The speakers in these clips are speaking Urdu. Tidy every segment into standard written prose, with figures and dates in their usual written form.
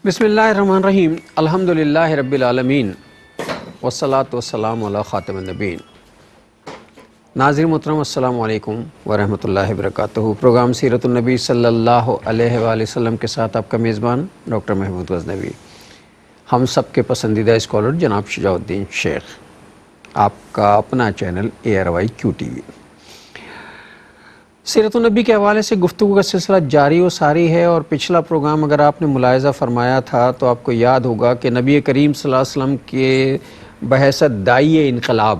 بسم اللہ الرحمن الرحیم، الحمدللہ رب العالمین والصلاة والسلام علی خاتم النبیین۔ ناظرین محترم، السلام علیکم ورحمۃ اللہ وبرکاتہ۔ پروگرام سیرت النبی صلی اللہ علیہ وآلہ وسلم کے ساتھ آپ کا میزبان ڈاکٹر محمود غزنوی، ہم سب کے پسندیدہ اسکالر جناب شجاع الدین شیخ، آپ کا اپنا چینل ARYQTV۔ سیرت النبی کے حوالے سے گفتگو کا سلسلہ جاری و ساری ہے، اور پچھلا پروگرام اگر آپ نے ملاحظہ فرمایا تھا تو آپ کو یاد ہوگا کہ نبی کریم صلی اللہ علیہ وسلم کے بحیثیت داعی انقلاب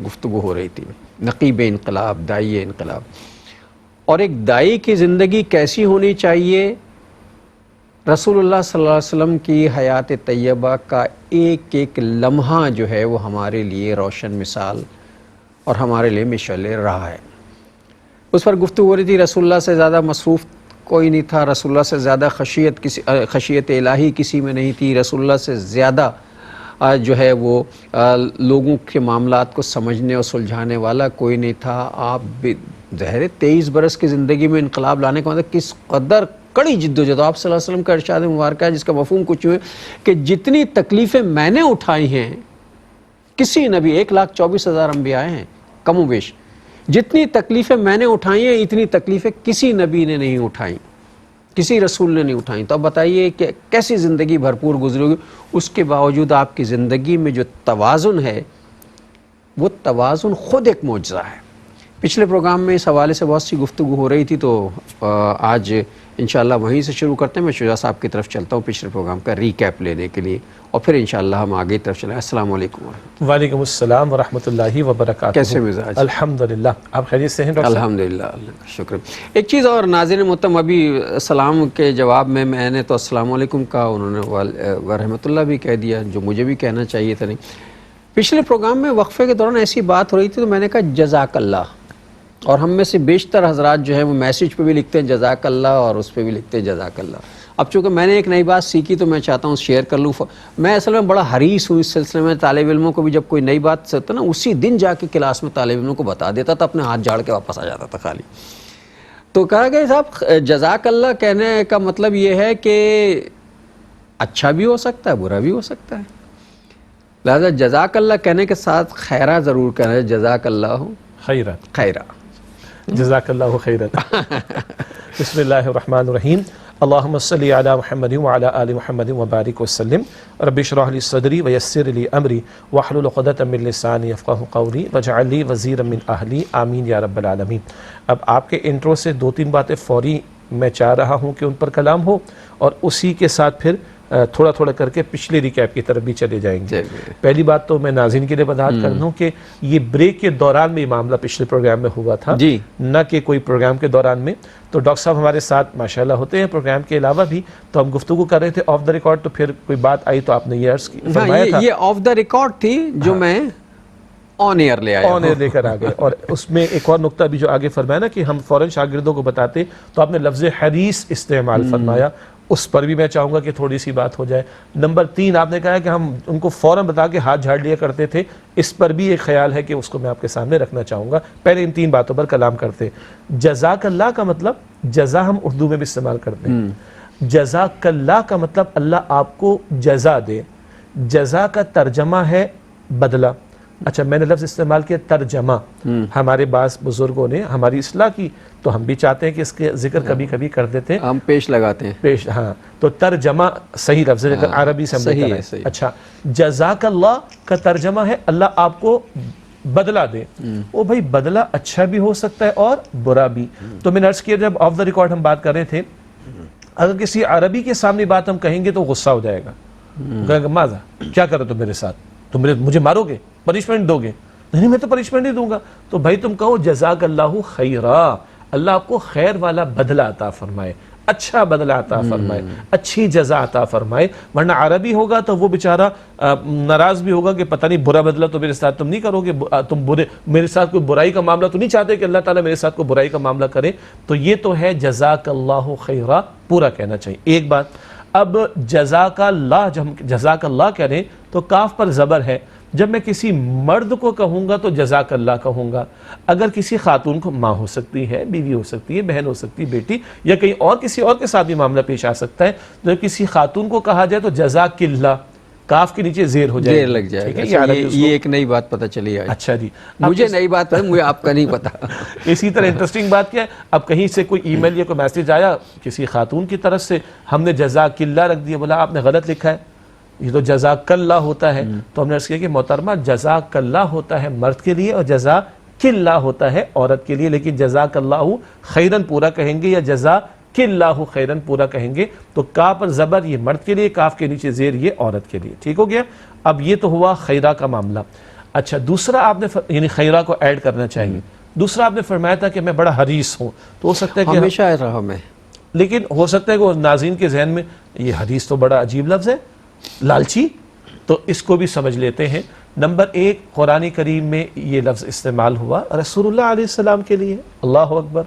گفتگو ہو رہی تھی، نقیب انقلاب، داعی انقلاب، اور ایک داعی کی زندگی کیسی ہونی چاہیے۔ رسول اللہ صلی اللہ علیہ وسلم کی حیات طیبہ کا ایک ایک لمحہ جو ہے وہ ہمارے لیے روشن مثال اور ہمارے لیے مشعل راہ ہے۔ اس پر گفتگو ہو رہی تھی، رسول اللہ سے زیادہ مصروف کوئی نہیں تھا، رسول اللہ سے زیادہ خشیت الہی کسی میں نہیں تھی، رسول اللہ سے زیادہ جو ہے وہ لوگوں کے معاملات کو سمجھنے اور سلجھانے والا کوئی نہیں تھا۔ آپ ظاہر 23 برس کی زندگی میں انقلاب لانے کا مطلب کس قدر کڑی جد و جہد۔ آپ صلی اللہ علیہ وسلم کا ارشاد مبارکہ ہے جس کا مفہوم کچھ ہے کہ جتنی تکلیفیں میں نے اٹھائی ہیں کسی نبی، 1,24,000 انبیاء ہیں کم و بیش، جتنی تکلیفیں میں نے اٹھائی ہیں اتنی تکلیفیں کسی نبی نے نہیں اٹھائیں، کسی رسول نے نہیں اٹھائیں۔ تو اب بتائیے کہ کیسی زندگی بھرپور گزرے گی، اس کے باوجود آپ کی زندگی میں جو توازن ہے وہ توازن خود ایک معجزہ ہے۔ پچھلے پروگرام میں اس حوالے سے بہت سی گفتگو ہو رہی تھی، تو آج انشاءاللہ وہیں سے شروع کرتے ہیں۔ میں شجاع صاحب کی طرف چلتا ہوں پچھلے پروگرام کا ریکیپ لینے کے لیے، اور پھر انشاءاللہ ہم آگے کی طرف چلیں۔ السلام علیکم ورحمۃ اللہ۔ وعلیکم السلام ورحمۃ اللہ وبرکاتہ۔ کیسے مزاج؟ الحمدللہ، آپ خیریت سے ہیں ڈاکٹر صاحب؟ الحمدللہ، اللہ کا شکر۔ ایک چیز اور ناظرین محترم، ابھی سلام کے جواب میں نے تو السلام علیکم کہا، انہوں نے ورحمۃ اللہ بھی کہہ دیا، جو مجھے بھی کہنا چاہیے تھا۔ نہیں، پچھلے پروگرام میں وقفے کے دوران ایسی بات ہو رہی تھی تو میں نے کہا جزاک اللہ، اور ہم میں سے بیشتر حضرات جو ہیں وہ میسیج پہ بھی لکھتے ہیں جزاک اللہ اور اس پہ بھی لکھتے ہیں جزاک اللہ۔ اب چونکہ میں نے ایک نئی بات سیکھی تو میں چاہتا ہوں شیئر کر لوں۔ میں اصل میں بڑا حریص ہوں اس سلسلے میں، طالب علموں کو بھی جب کوئی نئی بات ہوتا نا اسی دن جا کے کلاس میں طالب علموں کو بتا دیتا تھا، اپنے ہاتھ جھاڑ کے واپس آ جاتا تھا خالی۔ تو کہا کہ صاحب جزاک اللہ کہنے کا مطلب یہ ہے کہ اچھا بھی ہو سکتا ہے برا بھی ہو سکتا ہے، لہذا جزاک اللہ کہنے کے ساتھ خیرہ ضرور کہنا ہے، جزاک اللہ خیرہ، خیرہ، جزاک اللہ خیرا۔ بسم اللہ الرحمن الرحیم، اللہم صلی علی محمد وعلی آل محمد وبارک وسلم، رب اشرح لی صدری ویسر لی امری واحلل عقدۃ من لسانی یفقہوا قولی واجعل لی وزیرا من اہلی، آمین یا رب العالمین۔ اب آپ کے انٹرو سے 2-3 باتیں فوری میں چاہ رہا ہوں کہ ان پر کلام ہو، اور اسی کے ساتھ پھر تھوڑا تھوڑا کر کے پچھلے ریکیپ کی طرف بھی چلے جائیں گے۔ پہلی بات تو میں ناظرین کے لیے وضاحت کر دوں کہ یہ بریک کے دوران میں یہ معاملہ پچھلے پروگرام میں ہوا تھا، نہ کہ کوئی پروگرام کے دوران میں۔ تو ڈاکٹر صاحب ہمارے ساتھ ماشاءاللہ ہوتے ہیں پروگرام کے علاوہ بھی، تو ہم گفتگو کر رہے تھے آف دا ریکارڈ، تو پھر کوئی بات آئی تو آپ نے یہ عرض فرمایا تھا، یہ آف دا ریکارڈ تھی جو میں آن ایئر لے آیا، آن ایئر لے کر آ گئے۔ اور اس میں ایک اور نقطہ بھی جو آگے فرمایا نا کہ ہم فوراً شاگردوں کو بتاتے، تو آپ نے لفظ حریص استعمال فرمایا، اس پر بھی میں چاہوں گا کہ تھوڑی سی بات ہو جائے۔ نمبر 3 آپ نے کہا کہ ہم ان کو فوراً بتا کے ہاتھ جھاڑ لیا کرتے تھے، اس پر بھی ایک خیال ہے کہ اس کو میں آپ کے سامنے رکھنا چاہوں گا۔ پہلے ان 3 باتوں پر کلام کرتے۔ جزاک اللہ کا مطلب، جزا ہم اردو میں بھی استعمال کرتے ہیں، جزاک اللہ کا مطلب اللہ آپ کو جزا دے۔ جزا کا ترجمہ ہے بدلہ۔ اچھا، میں نے لفظ استعمال کیا ترجمہ، ہمارے بعض بزرگوں نے ہماری اصلاح کی، تو ہم بھی چاہتے ہیں کہ اس کے ذکر کبھی کبھی کر دیتے ہیں، ہم پیش لگاتے ہیں، پیش، ہاں، تو ترجمہ صحیح لفظ ہے، عربی سے ہم نے کہا ہے۔ اچھا، جزاک اللہ کا ترجمہ ہے اللہ آپ کو بدلہ دے۔ وہ بھائی بدلہ اچھا بھی ہو سکتا ہے اور برا بھی۔ تو میں نے عرض کیا جب آف دا ریکارڈ ہم بات کر رہے تھے، اگر کسی عربی کے سامنے بات ہم کہیں گے تو غصہ ہو جائے گا، کہے گا ماذا، کیا کرو تم میرے ساتھ، تم مجھے مارو گے، پنشمنٹ دو گے؟ نہیں میں تو پنشمنٹ نہیں دوں گا۔ تو بھائی تم کہو جزاک اللہ خیرا، اللہ آپ کو خیر والا بدلہ عطا فرمائے، اچھا بدلہ عطا فرمائے، اچھی جزا عطا فرمائے۔ ورنہ عربی ہوگا تو وہ بیچارہ ناراض بھی ہوگا کہ پتہ نہیں برا بدلہ تو میرے ساتھ تم نہیں کرو گے، تم برے میرے ساتھ کوئی برائی کا معاملہ تو نہیں چاہتے کہ اللہ تعالیٰ میرے ساتھ کوئی برائی کا معاملہ کرے۔ تو یہ تو ہے جزاک اللہ خیرا، پورا کہنا چاہیے۔ ایک بات، اب جزاک اللہ، جب ہم جزاک اللہ کہہ رہے ہیں تو کاف پر زبر ہے، جب میں کسی مرد کو کہوں گا تو جزاک اللہ کہوں گا، اگر کسی خاتون کو ماں ہو سکتی ہے، بیوی ہو سکتی ہے، بہن ہو سکتی ہے، بیٹی، یا کہیں اور کسی اور کے ساتھ بھی معاملہ پیش آ سکتا ہے، جب کسی خاتون کو کہا جائے تو جزاک اللہ، کاف کے نیچے زیر ہو جائے، دیر لگ جائے گا. یہ ایک نئی بات پتہ چلی آج. اچھا جی، مجھے نئی بات ہے، مجھے آپ کا نہیں پتا. اسی طرح انٹرسٹنگ بات کیا ہے، اب کہیں سے کوئی ای میل یا کوئی میسج آیا کسی خاتون کی طرف سے، ہم نے جزاک اللہ رکھ دیا، بولا آپ نے غلط لکھا ہے، یہ تو جزاک اللہ ہوتا ہے. تو ہم نے عرض کیا کہ محترمہ جزاک اللہ ہوتا ہے مرد کے لیے اور جزاک اللہ ہوتا ہے عورت کے لیے، لیکن جزاک اللہ خیرن پورا کہیں گے یا جزاک اللہ خیرن پورا کہیں گے. تو کا پر زبر یہ مرد کے لیے، کاف کے نیچے زیر یہ عورت کے لیے. ٹھیک ہو گیا؟ اب یہ تو ہوا خیرہ کا معاملہ. اچھا دوسرا آپ نے یعنی خیرہ کو ایڈ کرنا چاہیے. دوسرا آپ نے فرمایا تھا کہ میں بڑا حریص ہوں، تو ہو سکتا ہے کہ ہمیشہ رہا میں، لیکن ہو سکتا ہے کہ ناظرین کے ذہن میں یہ حدیث تو بڑا عجیب لفظ ہے، لالچی، تو اس کو بھی سمجھ لیتے ہیں. نمبر ایک، قرآن کریم میں یہ لفظ استعمال ہوا رسول اللہ علیہ السلام کے لیے. اللہ اکبر،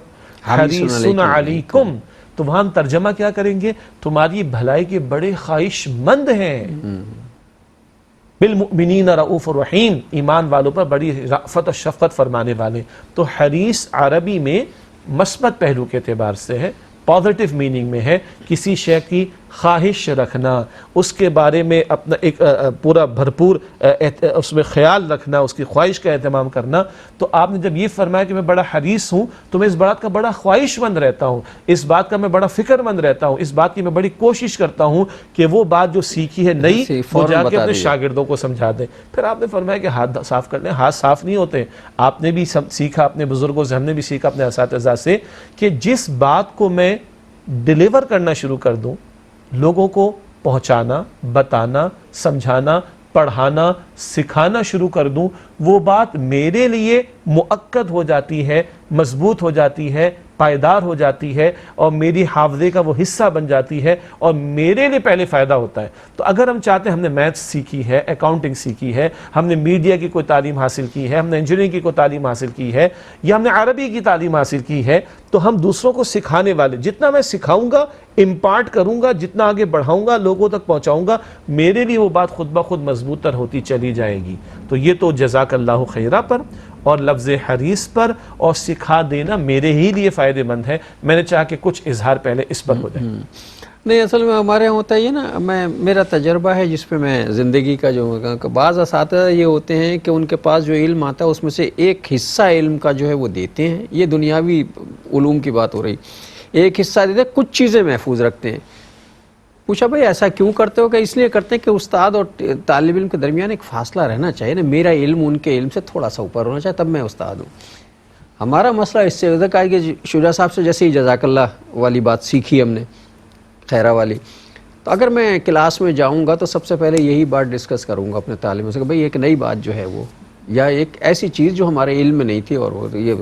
حریص علیکم. تو وہاں ہم ترجمہ کیا کریں گے؟ تمہاری بھلائی کے بڑے خواہش مند ہیں. بالمؤمنین رؤوف الرحیم، ایمان والوں پر بڑی رأفت اور شفقت فرمانے والے. تو حریص عربی میں مثبت پہلو کے اعتبار سے ہے، پازیٹیو میننگ میں ہے، کسی شے کی خواہش رکھنا، اس کے بارے میں اپنا ایک پورا بھرپور اس میں خیال رکھنا، اس کی خواہش کا اہتمام کرنا. تو آپ نے جب یہ فرمایا کہ میں بڑا حریص ہوں، تو میں اس بات کا بڑا خواہش مند رہتا ہوں، اس بات کا میں بڑا فکر مند رہتا ہوں، اس بات کی میں بڑی کوشش کرتا ہوں کہ وہ بات جو سیکھی ہے نئی، وہ جا کے اپنے شاگردوں کو سمجھا دیں. پھر آپ نے فرمایا کہ ہاتھ صاف کر لیں. ہاتھ صاف نہیں ہوتے. آپ نے بھی سیکھا اپنے بزرگوں سے، ہم نے بھی سیکھا اپنے اساتذہ سے، کہ جس بات کو میں ڈیلیور کرنا شروع کر دوں، لوگوں کو پہنچانا، بتانا، سمجھانا، پڑھانا، سکھانا شروع کر دوں، وہ بات میرے لیے مؤکد ہو جاتی ہے، مضبوط ہو جاتی ہے، پائیدار ہو جاتی ہے، اور میری حافظے کا وہ حصہ بن جاتی ہے، اور میرے لیے پہلے فائدہ ہوتا ہے. تو اگر ہم چاہتے ہیں، ہم نے میتھس سیکھی ہے، اکاؤنٹنگ سیکھی ہے، ہم نے میڈیا کی کوئی تعلیم حاصل کی ہے، ہم نے انجینئرنگ کی کوئی تعلیم حاصل کی ہے، یا ہم نے عربی کی تعلیم حاصل کی ہے، تو ہم دوسروں کو سکھانے والے، جتنا میں سکھاؤں گا، امپارٹ کروں گا، جتنا آگے بڑھاؤں گا، لوگوں تک پہنچاؤں گا، میرے لیے وہ بات خود بخود مضبوط تر ہوتی چلی جائے گی. تو یہ تو جزاک اللہ خیرہ پر اور لفظ حریص پر اور سکھا دینا میرے ہی لیے فائدہ مند ہے. میں نے چاہا کہ کچھ اظہار پہلے اس پر ہو جائے. نہیں، اصل میں ہمارے یہاں ہوتا ہے یہ نا، میرا تجربہ ہے جس پہ میں زندگی کا جو بعض اساتذہ یہ ہوتے ہیں کہ ان کے پاس جو علم آتا ہے اس میں سے ایک حصہ علم کا جو ہے وہ دیتے ہیں. یہ دنیاوی علوم کی بات ہو رہی. ایک حصہ دیتے ہیں، کچھ چیزیں محفوظ رکھتے ہیں. پوچھا بھائی ایسا کیوں کرتے ہو؟ کہ اس لیے کرتے ہیں کہ استاد اور طالب علم کے درمیان ایک فاصلہ رہنا چاہیے نا، میرا علم ان کے علم سے تھوڑا سا اوپر ہونا چاہیے، تب میں استاد ہوں. ہمارا مسئلہ اس سے ادھر کا ہے کہ شجاع صاحب سے جیسے ہی جزاک اللہ والی بات سیکھی ہم نے، خیرہ والی، تو اگر میں کلاس میں جاؤں گا تو سب سے پہلے یہی بات ڈسکس کروں گا اپنے طالبوں سے کہ بھئی ایک نئی بات جو ہے وہ، یا ایک ایسی چیز جو ہمارے علم میں نہیں تھی، اور وہ یہ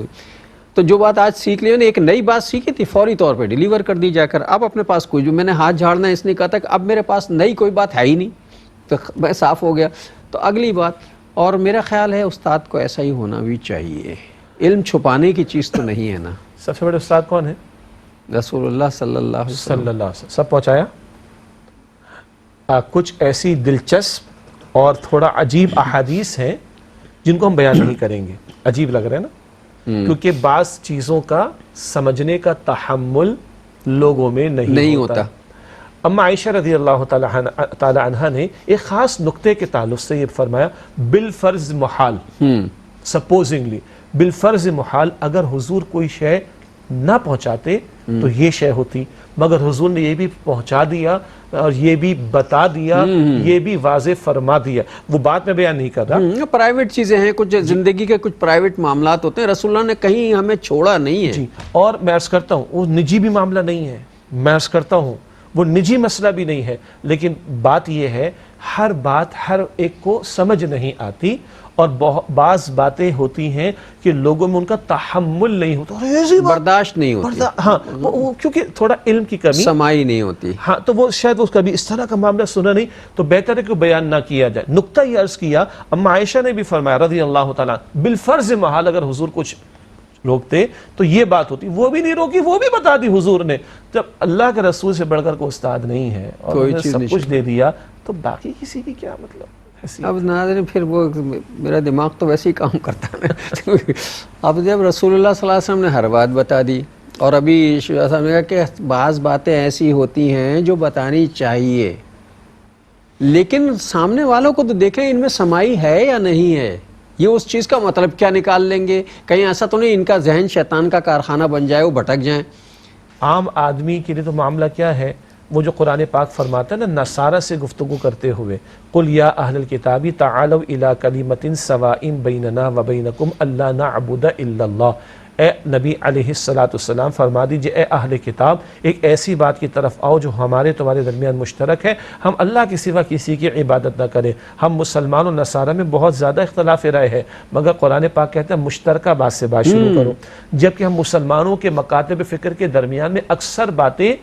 تو جو بات آج سیکھ لی، ایک نئی بات سیکھی تھی، فوری طور پہ ڈیلیور کر دی جا کر. اب اپنے پاس کوئی، جو میں نے ہاتھ جھاڑنا اس نے کہا تھا کہ اب میرے پاس نئی کوئی بات ہے ہی نہیں، تو میں صاف ہو گیا. تو اگلی بات، اور میرا خیال ہے استاد کو ایسا ہی ہونا بھی چاہیے. علم چھپانے کی چیز تو نہیں ہے نا. سب سے بڑے استاد کون ہیں؟ رسول اللہ صلی اللہ علیہ وسلم. صلی اللہ علیہ وسلم. سب پہنچایا. کچھ ایسی دلچسپ اور تھوڑا عجیب احادیث ہیں جن کو ہم بیان نہیں کریں گے. عجیب لگ رہا ہے نا، کیونکہ بعض چیزوں کا سمجھنے کا تحمل لوگوں میں نہیں ہوتا. اما عائشہ رضی اللہ تعالی عنہ نے ایک خاص نقطے کے تعلق سے یہ فرمایا، بالفرض محال، سپوزنگلی بالفرض محال، اگر حضور کوئی شے نہ پہنچاتے تو یہ شے ہوتی، مگر حضور نے یہ بھی پہنچا دیا اور یہ بھی بتا دیا، یہ بھی واضح فرما دیا. وہ بات میں بیان نہیں کر رہا، پرائیویٹ چیزیں ہیں، کچھ زندگی کے کچھ پرائیویٹ معاملات ہوتے ہیں، رسول اللہ نے کہیں ہمیں چھوڑا نہیں ہے. اور میں عرض کرتا ہوں وہ نجی بھی معاملہ نہیں ہے، میں عرض کرتا ہوں وہ نجی مسئلہ بھی نہیں ہے، لیکن بات یہ ہے ہر بات ہر ایک کو سمجھ نہیں آتی، اور بعض باتیں ہوتی ہیں کہ لوگوں میں ان کا تحمل نہیں ہوتا، برداشت نہیں ہوتی. ہاں، کیونکہ تھوڑا علم کی کمی، سمائی نہیں ہوتی. ہاں، تو وہ شاید اس کا بھی اس طرح کا معاملہ سنا نہیں، تو بہتر ہے کہ بیان نہ کیا جائے. نقطہ یہ عرض کیا، اما عائشہ نے بھی فرمایا رضی اللہ تعالیٰ، بالفرض محال اگر حضور کچھ روکتے تو یہ بات ہوتی، وہ بھی نہیں روکی، وہ بھی بتا دی حضور نے. جب اللہ کے رسول سے بڑھ کر کوئی استاد نہیں ہے اور سب کچھ دے دیا، تو باقی کسی کی کیا مطلب اب ناظرین پھر وہ میرا دماغ تو ویسے ہی کام کرتا ہے اب جب رسول اللہ صلی اللہ علیہ وسلم نے ہر بات بتا دی، اور ابھی صاحب نے کہا کہ بعض باتیں ایسی ہوتی ہیں جو بتانی چاہیے، لیکن سامنے والوں کو تو دیکھیں ان میں سمائی ہے یا نہیں ہے، یہ اس چیز کا مطلب کیا نکال لیں گے، کہیں ایسا تو نہیں ان کا ذہن شیطان کا کارخانہ بن جائے، وہ بھٹک جائیں۔ عام آدمی کے لیے تو معاملہ کیا ہے، وہ جو قرآن پاک فرماتا ہے نا نصارہ سے گفتگو کرتے ہوئے، قل یا اہل الکتاب تعالوا الی کلمۃ سواء بیننا وبینکم الا نعبد الا اللہ، اے نبی علیہ السلام فرما دیجئے اے اہل کتاب ایک ایسی بات کی طرف آؤ جو ہمارے تمہارے درمیان مشترک ہے، ہم اللہ کے سوا کسی کی عبادت نہ کریں۔ ہم مسلمان و نصارہ میں بہت زیادہ اختلاف رائے ہے، مگر قرآن پاک کہتا ہے مشترکہ بات سے بات شروع کرو، جبکہ ہم مسلمانوں کے مکاتب فکر کے درمیان میں اکثر باتیں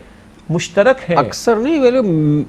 مشترک ہیں، اکثر نہیں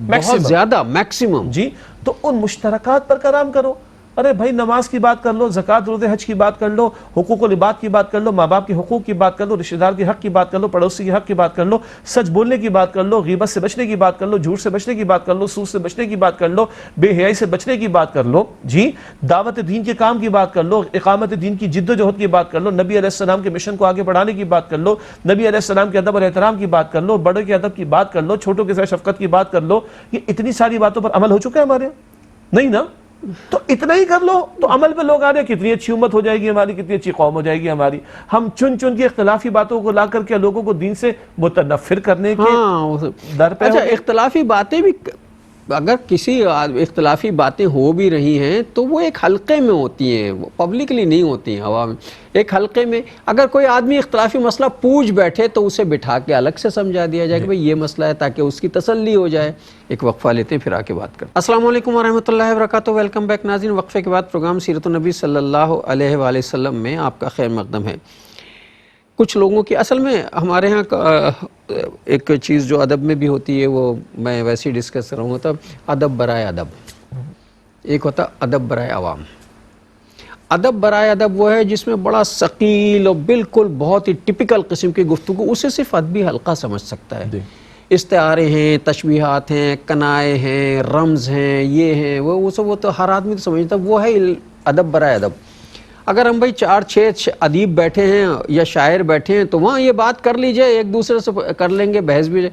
بہت زیادہ، میکسیمم، جی، تو ان مشترکات پر کلام کرو۔ ارے بھائی نماز کی بات کر لو، زکوٰۃ روزے حج کی بات کر لو، حقوق العباد کی بات کر لو، ماں باپ کے حقوق کی بات کر لو، رشتہ دار کے حق کی بات کر لو، پڑوسی کے حق کی بات کر لو، سچ بولنے کی بات کر لو، غیبت سے بچنے کی بات کر لو، جھوٹ سے بچنے کی بات کر لو، سود سے بچنے کی بات کر لو، بے حیائی سے بچنے کی بات کر لو، جی، دعوت دین کے کام کی بات کر لو، اقامت دین کی جد و جہد کی بات کر لو، نبی علیہ السلام کے مشن کو آگے بڑھانے کی بات کر لو، نبی علیہ السلام کے ادب اور احترام کی بات کر لو، بڑوں کے ادب کی بات کر لو، چھوٹوں کے ساتھ شفقت کی بات کر لو۔ یہ اتنی ساری باتوں پر عمل ہو چکا ہے ہمارے نہیں نا؟ تو اتنا ہی کر لو تو عمل پہ لوگ آ رہے ہیں، کتنی اچھی امت ہو جائے گی ہماری، کتنی اچھی قوم ہو جائے گی ہماری۔ ہم چن چن کے اختلافی باتوں کو لا کر کے لوگوں کو دین سے متنفر کرنے کے در پہ اچھا اختلافی باتیں بھی اگر کسی اختلافی باتیں ہو بھی رہی ہیں تو وہ ایک حلقے میں ہوتی ہیں، وہ پبلکلی نہیں ہوتی ہیں ہوا میں، ایک حلقے میں اگر کوئی آدمی اختلافی مسئلہ پوچھ بیٹھے تو اسے بٹھا کے الگ سے سمجھا دیا جائے کہ بھئی یہ مسئلہ ہے، تاکہ اس کی تسلی ہو جائے۔ ایک وقفہ لیتے ہیں پھر آ کے بات کرتے ہیں۔ السلام علیکم ورحمۃ اللہ وبرکاتہ، ویلکم بیک ناظرین۔ وقفے کے بعد پروگرام سیرت النبی صلی اللہ علیہ وآلہ وسلم میں آپ کا خیر مقدم ہے۔ کچھ لوگوں کی اصل میں ہمارے ہاں ایک چیز جو ادب میں بھی ہوتی ہے، وہ میں ویسے ہی ڈسکس کر رہا ہوں، تب ادب برائے ادب، ایک ہوتا ادب برائے عوام۔ ادب برائے ادب وہ ہے جس میں بڑا ثقیل اور بالکل بہت ہی ٹپیکل قسم کی گفتگو، اسے صرف ادبی حلقہ سمجھ سکتا ہے۔ استعارے ہیں، تشبیہات ہیں، کنائے ہیں، رمز ہیں، یہ ہیں وہ سب، وہ تو ہر آدمی تو سمجھتا، وہ ہے ادب برائے ادب۔ اگر ہم بھائی 4-6 ادیب بیٹھے ہیں یا شاعر بیٹھے ہیں تو وہاں یہ بات کر لیجئے، ایک دوسرے سے کر لیں گے، بحث بھی۔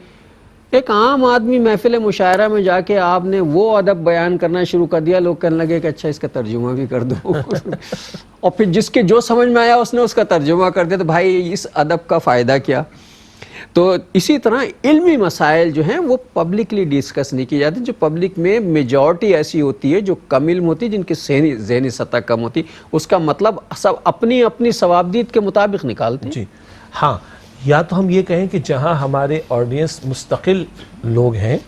ایک عام آدمی محفل مشاعرہ میں جا کے آپ نے وہ ادب بیان کرنا شروع کر دیا، لوگ کہنے لگے کہ اچھا اس کا ترجمہ بھی کر دو اور پھر جس کے جو سمجھ میں آیا اس نے اس کا ترجمہ کر دیا، تو بھائی اس ادب کا فائدہ کیا؟ تو اسی طرح علمی مسائل جو ہیں وہ پبلکلی ڈسکس نہیں کی جاتے، جو پبلک میں میجورٹی ایسی ہوتی ہے جو کم علم ہوتی ہے، جن کی ذہنی سطح کم ہوتی، اس کا مطلب سب اپنی اپنی ثوابدید کے مطابق نکالتے ہیں۔ جی ہاں، یا تو ہم یہ کہیں کہ جہاں ہمارے آڈینس مستقل لوگ ہیں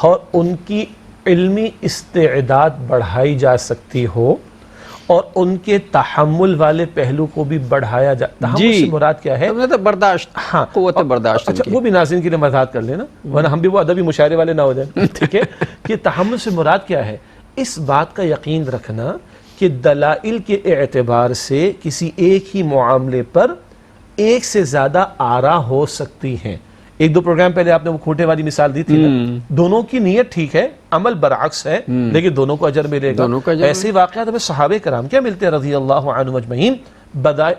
اور ان کی علمی استعداد بڑھائی جا سکتی ہو اور ان کے تحمل والے پہلو کو بھی بڑھایا جا، تحمل سے مراد کیا ہے؟ برداشت، ہاں، قوت برداشت۔ اچھا وہ بھی ناظرین کے لیے وضاحت کر لینا ورنہ ہم بھی وہ ادبی مشاعرے والے نہ ہو جائیں، ٹھیک ہے؟ کہ تحمل سے مراد کیا ہے؟ اس بات کا یقین رکھنا کہ دلائل کے اعتبار سے کسی ایک ہی معاملے پر ایک سے زیادہ آراء ہو سکتی ہیں۔ ایک دو پروگرام پہلے آپ نے وہ کھوٹے والی مثال دی تھی نا، دونوں کی نیت ٹھیک ہے، عمل برعکس ہے، لیکن دونوں کو اجر ملے گا۔ ایسے واقعات ہمیں صحابہ کرام کیا ملتے ہیں رضی اللہ عنہم اجمعین،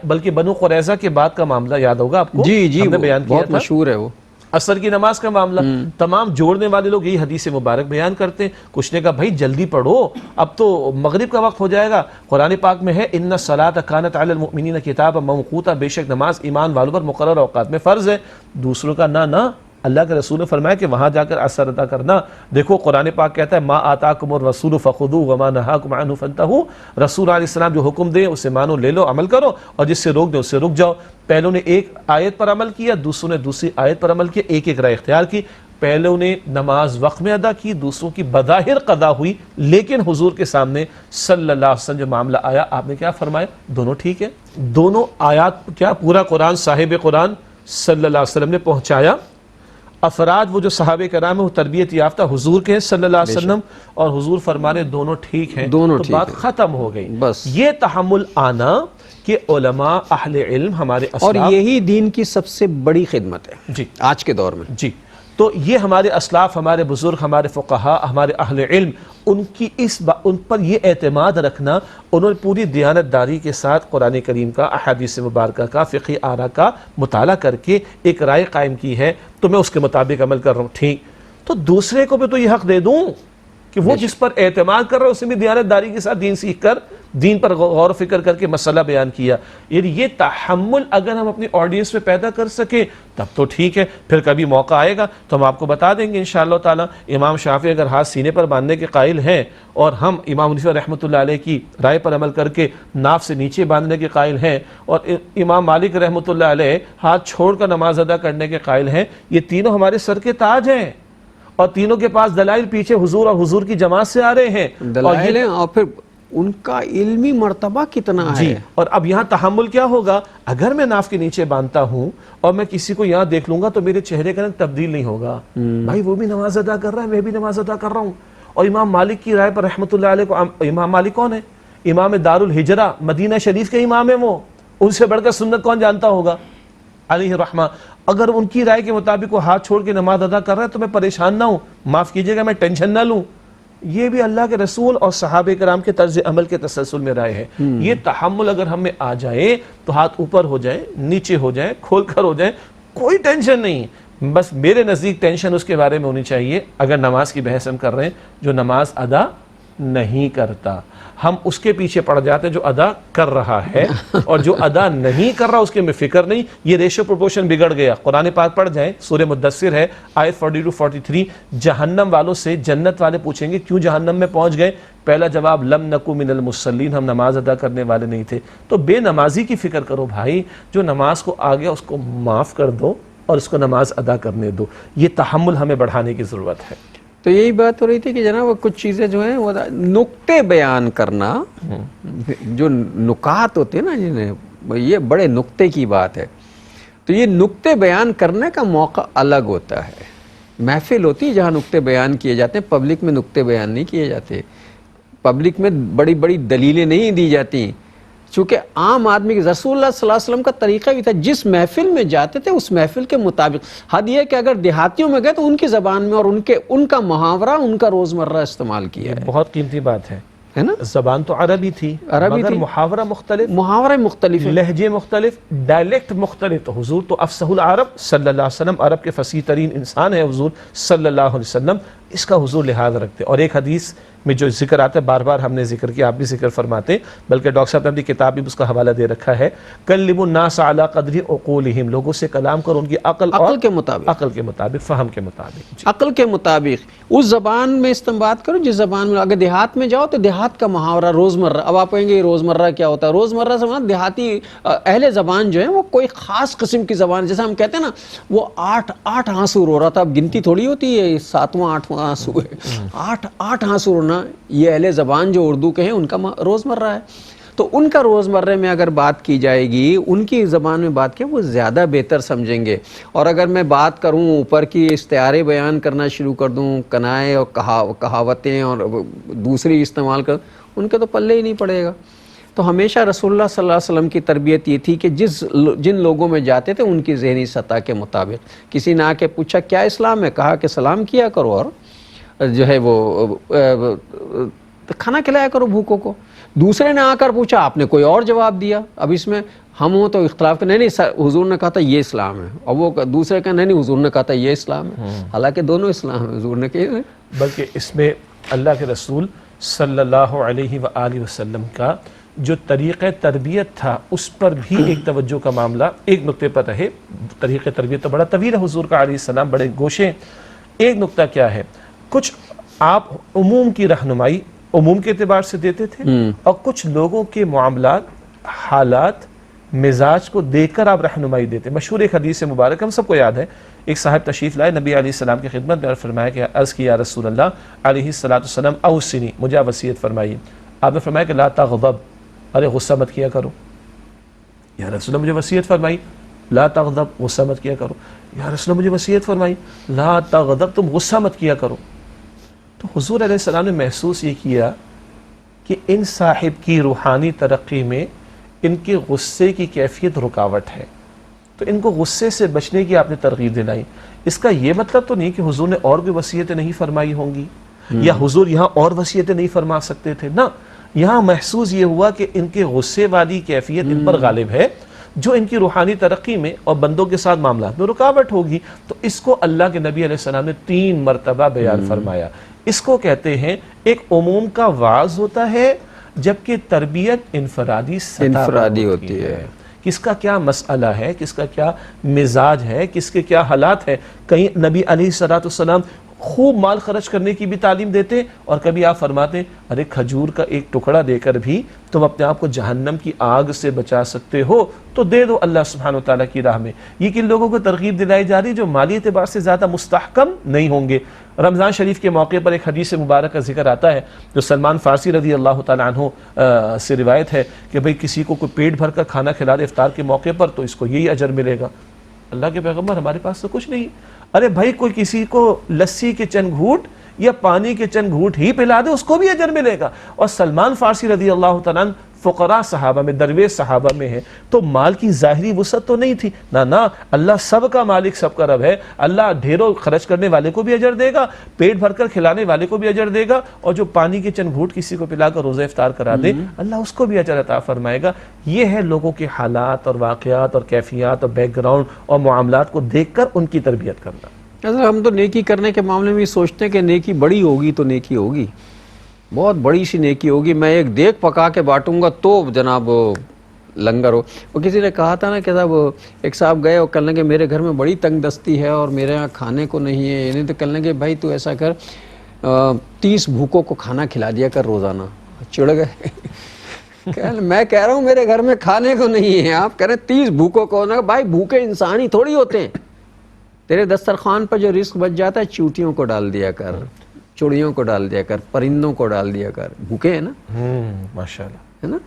بلکہ بنو قریظہ کے بعد کا معاملہ یاد ہوگا آپ کو، ہم نے بیان کیا بہت مشہور ہے وہ عصر کی نماز کا معاملہ۔ تمام جوڑنے والے لوگ یہی حدیث مبارک بیان کرتے ہیں، کچھ نے کہا بھائی جلدی پڑھو، اب تو مغرب کا وقت ہو جائے گا۔ قرآن پاک میں ہے ان الصلاۃ کانت علی المؤمنین کتابا موقوتا، بے شک نماز ایمان والوں پر مقرر اوقات میں فرض ہے۔ دوسروں کا نہ اللہ کے رسول نے فرمایا کہ وہاں جا کر اثر ادا کرنا۔ دیکھو قرآن پاک کہتا ہے ما آتاکم الرسول فخذوہ وما نہاکم عنہ فانتہوا، رسول علیہ السلام جو حکم دے اسے مانو، لے لو، عمل کرو، اور جس سے روک دے اس سے رک جاؤ۔ پہلوں نے ایک آیت پر عمل کیا، دوسروں نے دوسری آیت پر عمل کیا، ایک ایک رائے اختیار کی۔ پہلوں نے نماز وقت میں ادا کی، دوسروں کی بظاہر قضا ہوئی، لیکن حضور کے سامنے صلی اللہ علیہ وسلم جو معاملہ آیا آپ نے کیا فرمایا؟ دونوں ٹھیک ہے۔ دونوں آیات کیا پورا قرآن صاحب قرآن صلی اللہ علیہ وسلم نے پہنچایا۔ افراد وہ جو صحابہ کرام ہیں وہ تربیت یافتہ حضور کے ہیں صلی اللہ علیہ وسلم، اور حضور فرمانے دونوں ٹھیک ہیں، تو بات ختم ہو گئی۔ بس یہ تحمل آنا کہ علماء اہل علم ہمارے اسلاف، اور یہی دین کی سب سے بڑی خدمت ہے جی آج کے دور میں۔ جی تو یہ ہمارے اسلاف، ہمارے بزرگ، ہمارے فقہاء، ہمارے اہل علم، ان پر یہ اعتماد رکھنا، انہوں نے پوری دیانتداری کے ساتھ قرآن کریم کا، احادیث مبارکہ کا، فقہی آراء کا مطالعہ کر کے ایک رائے قائم کی ہے، تو میں اس کے مطابق عمل کر رہا ہوں. ٹھیک، تو دوسرے کو بھی تو یہ حق دے دوں کہ وہ جس پر اعتماد کر رہا ہے اسے بھی دیانتداری کے ساتھ دین سیکھ کر، دین پر غور و فکر کر کے مسئلہ بیان کیا. یعنی یہ تحمل اگر ہم اپنی آڈینس میں پیدا کر سکیں تب تو ٹھیک ہے. پھر کبھی موقع آئے گا تو ہم آپ کو بتا دیں گے انشاءاللہ تعالی. امام شافعی اگر ہاتھ سینے پر باندھنے کے قائل ہیں اور ہم امام حنیفہ رحمۃ اللہ علیہ کی رائے پر عمل کر کے ناف سے نیچے باندھنے کے قائل ہیں، اور امام مالک رحمۃ اللہ علیہ ہاتھ چھوڑ کر نماز ادا کرنے کے قائل ہیں، یہ تینوں ہمارے سر کے تاج ہیں، اور تینوں کے پاس دلائل پیچھے حضور اور حضور کی جماعت سے آ رہے ہیں، دلائل ہیں، اور پھر ان کا علمی مرتبہ کتنا ہے. جی. اور اب یہاں تحمل کیا ہوگا؟ اگر میں ناف کے نیچے باندھتا ہوں اور میں کسی کو یہاں دیکھ لوں گا تو میرے چہرے کا رنگ تبدیل نہیں ہوگا. بھائی وہ بھی نماز ادا کر رہا ہے، میں بھی نماز ادا کر رہا ہوں. اور امام مالک کی رائے پر رحمۃ اللہ علیہ کو، امام مالک کون ہے؟ امام دار الہجرہ، مدینہ شریف کے امام ہیں وہ. ان سے بڑھ کر سنت کون جانتا ہوگا؟ علیہ رحمہ. اگر ان کی رائے کے مطابق وہ ہاتھ چھوڑ کے نماز ادا کر رہا ہے تو میں پریشان نہ ہوں، معاف کیجئے گا، میں ٹینشن نہ لوں. یہ بھی اللہ کے رسول اور صحابہ کرام کے طرز عمل کے تسلسل میں رائے ہے. یہ تحمل اگر ہم میں آ جائے تو ہاتھ اوپر ہو جائے، نیچے ہو جائے، کھول کر ہو جائے، کوئی ٹینشن نہیں. بس میرے نزدیک ٹینشن اس کے بارے میں ہونی چاہیے اگر نماز کی بحث ہم کر رہے ہیں جو نماز ادا نہیں کرتا. ہم اس کے پیچھے پڑ جاتے جو ادا کر رہا ہے، اور جو ادا نہیں کر رہا اس کے میں فکر نہیں. یہ ریشو پروپورشن بگڑ گیا. قرآن پاک پڑھ جائیں، سورہ مدثر ہے، آیت 42-43. جہنم والوں سے جنت والے پوچھیں گے کیوں جہنم میں پہنچ گئے؟ پہلا جواب لم نکو من المصلین، ہم نماز ادا کرنے والے نہیں تھے. تو بے نمازی کی فکر کرو بھائی، جو نماز کو آ گیا اس کو معاف کر دو اور اس کو نماز ادا کرنے دو. یہ تحمل ہمیں بڑھانے کی ضرورت ہے. تو یہی بات ہو رہی تھی کہ جناب کچھ چیزیں جو ہیں وہ نکتے بیان کرنا، جو نکات ہوتے ہیں نا جنہیں، یہ بڑے نکتے کی بات ہے. تو یہ نکتے بیان کرنے کا موقع الگ ہوتا ہے. محفل ہوتی ہے جہاں نکتے بیان کیے جاتے ہیں، پبلک میں نکتے بیان نہیں کیے جاتے. پبلک میں بڑی بڑی دلیلیں نہیں دی جاتی، چونکہ عام آدمی کے رسول اللہ صلی اللہ علیہ وسلم کا طریقہ بھی تھا، جس محفل میں جاتے تھے اس محفل کے مطابق. حد یہ کہ اگر دیہاتیوں میں گئے تو ان کی زبان میں اور ان کا محاورہ، ان کا روزمرہ استعمال کیا ہے. بہت قیمتی بات ہے نا. زبان تو عربی تھی، مگر محاورہ مختلف، محاورے مختلف، لہجے مختلف، ڈائلیکٹ مختلف. تو حضور تو افصح العرب صلی اللہ علیہ وسلم، عرب کے فصیح ترین انسان ہے حضور صلی اللہ علیہ وسلم. اس کا حضور لحاظ رکھتے. اور ایک حدیث میں جو ذکر آتا ہے، بار بار ہم نے ذکر کیا، آپ بھی ذکر فرماتے ہیں، بلکہ ڈاکٹر صاحب نے اپنی کتاب بھی اس کا حوالہ دے رکھا ہے، کلموا الناس علی قدر عقولہم، لوگوں سے کلام کرو ان کی عقل کے مطابق، عقل کے مطابق، فہم کے مطابق، عقل کے مطابق. اس زبان میں استعمال کرو جس زبان میں. اگر دیہات میں جاؤ تو دیہات کا محاورہ روزمرہ. اب آپ کہیں گے روزمرہ کیا ہوتا ہے؟ روزمرہ سے مراد دیہاتی اہل زبان جو ہے وہ کوئی خاص قسم کی زبان، جیسے ہم کہتے ہیں نا وہ آٹھ آنسو رو رہا تھا. اب گنتی تھوڑی ہوتی ہے، 7واں 8واں آنسو ہے، آٹھ آنسو رونا. یہ اہل زبان جو اردو کے ہیں ان کا روزمرہ ہے. تو ان کا روزمرہ میں اگر بات کی جائے گی، ان کی زبان میں بات کی، وہ زیادہ بہتر سمجھیں گے. اور اگر میں بات کروں اوپر کی استعارے بیان کرنا شروع کر دوں، کنائے اور کہاوتیں اور دوسری استعمال کر، ان کے تو پلے ہی نہیں پڑے گا. تو ہمیشہ رسول اللہ صلی اللہ علیہ وسلم کی تربیت یہ تھی کہ جن لوگوں میں جاتے تھے ان کی ذہنی سطح کے مطابق. کسی نے آ کے پوچھا کیا اسلام ہے؟ کہا کہ سلام کیا کرو اور جو ہے وہ کھانا کھلایا کرو بھوکوں کو. دوسرے نے آ کر پوچھا، آپ نے کوئی اور جواب دیا. اب اس میں ہم ہوں تو اختلاف کہ نہیں حضور نے کہا تھا یہ اسلام ہے، اور وہ دوسرے کا نہیں حضور نے کہا تھا یہ اسلام ہے. حالانکہ دونوں اسلام ہے، حضور نے کہا. بلکہ اس میں اللہ کے رسول صلی اللہ علیہ وآلہ وسلم کا جو طریقہ تربیت تھا اس پر بھی ایک توجہ کا معاملہ ایک نقطے پر رہے. طریقہ تربیت تو بڑا طویل ہے حضور کا علیہ السلام، بڑے گوشے. ایک نقطہ کیا ہے، کچھ آپ عموم کی رہنمائی عموم کے اعتبار سے دیتے تھے، اور کچھ لوگوں کے معاملات، حالات، مزاج کو دیکھ کر آپ رہنمائی دیتے. مشہور ایک حدیث مبارک ہم سب کو یاد ہے. ایک صاحب تشریف لائے، نبی علیہ السلام کی خدمت میں فرمایا کہ عرض کی یا رسول اللہ علیہ السلام اوصنی، مجھے وصیت فرمائیے. آپ نے فرمایا کہ لا تغضب، ارے غصہ مت کیا کرو. یا رسول اللہ مجھے وصیت فرمائی لا تغضب، غصہ مت کیا کرو. یا رسول اللہ مجھے وصیت فرمائی لا تغضب، تم غصہ مت کیا کرو. تو حضور علیہ السلام نے محسوس یہ کیا کہ ان صاحب کی روحانی ترقی میں ان کے غصے کی کیفیت رکاوٹ ہے. تو ان کو غصے سے بچنے کی آپ نے ترغیب دلائی. اس کا یہ مطلب تو نہیں کہ حضور نے اور کوئی وصیتیں نہیں فرمائی ہوں گی یا حضور یہاں اور وصیتیں نہیں فرما سکتے تھے. نہ، یہاں محسوس یہ ہوا کہ ان کے غصے والی کیفیت ان پر غالب ہے جو ان کی روحانی ترقی میں اور بندوں کے ساتھ معاملات میں رکاوٹ ہوگی. تو اس کو اللہ کے نبی علیہ السلام نے 3 مرتبہ بیان فرمایا. اس کو کہتے ہیں ایک عموم کا وعظ ہوتا ہے جبکہ تربیت انفرادی سطح پر ہوتی ہے. کس کا کیا مسئلہ ہے، کس کا کیا مزاج ہے، کس کے کیا حالات ہے. کہیں نبی علیہ السلام خوب مال خرچ کرنے کی بھی تعلیم دیتے اور کبھی آپ فرماتے ہیں ارے کھجور کا ایک ٹکڑا دے کر بھی تم اپنے آپ کو جہنم کی آگ سے بچا سکتے ہو تو دے دو اللہ سبحانہ وتعالیٰ کی راہ میں. یہ کن لوگوں کو ترغیب دلائی جا رہی جو مالی اعتبار سے زیادہ مستحکم نہیں ہوں گے. رمضان شریف کے موقع پر ایک حدیث مبارک کا ذکر آتا ہے جو سلمان فارسی رضی اللہ تعالیٰ عنہ سے روایت ہے کہ بھئی کسی کو کوئی پیٹ بھر کر کھانا کھلا دے افطار کے موقع پر تو اس کو یہی اجر ملے گا. اللہ کے پیغمبر ہمارے پاس تو کچھ نہیں. ارے بھائی کوئی کسی کو لسی کے چند گھوٹ یا پانی کے چند گھوٹ ہی پلا دے اس کو بھی اجر ملے گا. اور سلمان فارسی رضی اللہ تعالیٰ عنہ فقراء صحابہ میں، درویش صحابہ میں ہے تو مال کی ظاہری وسعت تو نہیں تھی. نہ اللہ سب کا مالک، سب کا رب ہے. اللہ ڈھیروں خرچ کرنے والے کو بھی اجر دے گا، پیٹ بھر کر کھلانے والے کو بھی اجر دے گا، اور جو پانی کے چند گھوٹ کسی کو پلا کر روزہ افطار کرا دے اللہ اس کو بھی اجر عطا فرمائے گا. یہ ہے لوگوں کے حالات اور واقعات اور کیفیات اور بیک گراؤنڈ اور معاملات کو دیکھ کر ان کی تربیت کرنا. ہم تو نیکی کرنے کے معاملے میں سوچتے ہیں کہ نیکی بڑی ہوگی تو نیکی ہوگی، بہت بڑی سی نیکی ہوگی. میں ایک دیگ پکا کے بانٹوں گا تو جناب لنگر ہو. وہ کسی نے کہا تھا نا کہ صاحب ایک صاحب گئے اور کہنے لگے میرے گھر میں بڑی تنگ دستی ہے اور میرے یہاں کھانے کو نہیں ہے. یعنی تو کہنے لگے بھائی تو ایسا کر 30 بھوکوں کو کھانا کھلا دیا کر روزانہ. چڑ گئے. میں کہہ رہا ہوں میرے گھر میں کھانے کو نہیں ہے، آپ کہہ رہے 30 بھوکوں کو. بھائی بھوکے انسان ہی تھوڑی ہوتے ہیں. تیرے دسترخوان پر جو رزق بچ جاتا ہے چیونٹیوں کو ڈال دیا کر، چڑیوں کو ڈال دیا کر، پرندوں کو ڈال دیا کر. بھوکے ہیں نا، ماشاءاللہ ہے نا،